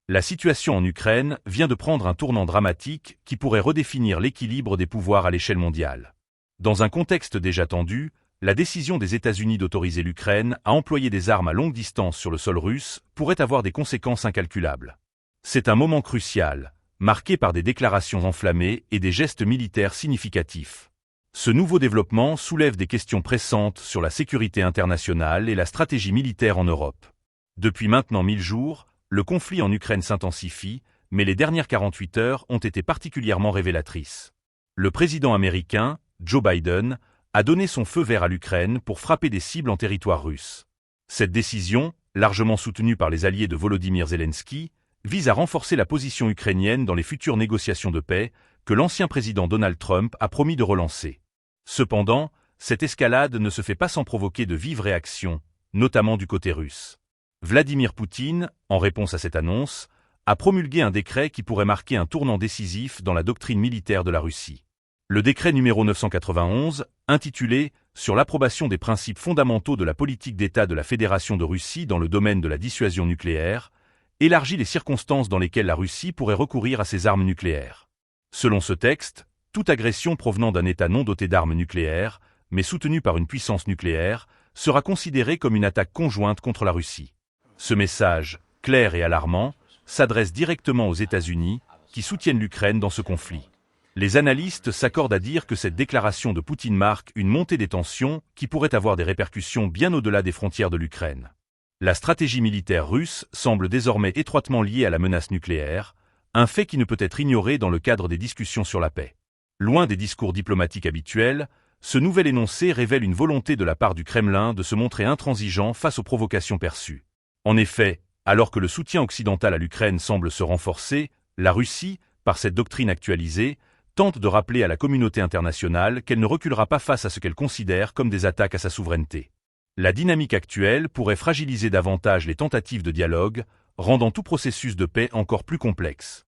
La situation en Ukraine vient de prendre un tournant dramatique qui pourrait redéfinir l'équilibre des pouvoirs à l'échelle mondiale. Dans un contexte déjà tendu, la décision des États-Unis d'autoriser l'Ukraine à employer des armes à longue distance sur le sol russe pourrait avoir des conséquences incalculables. C'est un moment crucial, marqué par des déclarations enflammées et des gestes militaires significatifs. Ce nouveau développement soulève des questions pressantes sur la sécurité internationale et la stratégie militaire en Europe. Depuis maintenant 1000 jours, le conflit en Ukraine s'intensifie, mais les dernières 48 heures ont été particulièrement révélatrices. Le président américain, Joe Biden, a donné son feu vert à l'Ukraine pour frapper des cibles en territoire russe. Cette décision, largement soutenue par les alliés de Volodymyr Zelensky, vise à renforcer la position ukrainienne dans les futures négociations de paix que l'ancien président Donald Trump a promis de relancer. Cependant, cette escalade ne se fait pas sans provoquer de vives réactions, notamment du côté russe. Vladimir Poutine, en réponse à cette annonce, a promulgué un décret qui pourrait marquer un tournant décisif dans la doctrine militaire de la Russie. Le décret numéro 991, intitulé « Sur l'approbation des principes fondamentaux de la politique d'État de la Fédération de Russie dans le domaine de la dissuasion nucléaire », élargit les circonstances dans lesquelles la Russie pourrait recourir à ses armes nucléaires. Selon ce texte, toute agression provenant d'un État non doté d'armes nucléaires, mais soutenue par une puissance nucléaire, sera considérée comme une attaque conjointe contre la Russie. Ce message, clair et alarmant, s'adresse directement aux États-Unis, qui soutiennent l'Ukraine dans ce conflit. Les analystes s'accordent à dire que cette déclaration de Poutine marque une montée des tensions qui pourrait avoir des répercussions bien au-delà des frontières de l'Ukraine. La stratégie militaire russe semble désormais étroitement liée à la menace nucléaire, un fait qui ne peut être ignoré dans le cadre des discussions sur la paix. Loin des discours diplomatiques habituels, ce nouvel énoncé révèle une volonté de la part du Kremlin de se montrer intransigeant face aux provocations perçues. En effet, alors que le soutien occidental à l'Ukraine semble se renforcer, la Russie, par cette doctrine actualisée, tente de rappeler à la communauté internationale qu'elle ne reculera pas face à ce qu'elle considère comme des attaques à sa souveraineté. La dynamique actuelle pourrait fragiliser davantage les tentatives de dialogue, rendant tout processus de paix encore plus complexe.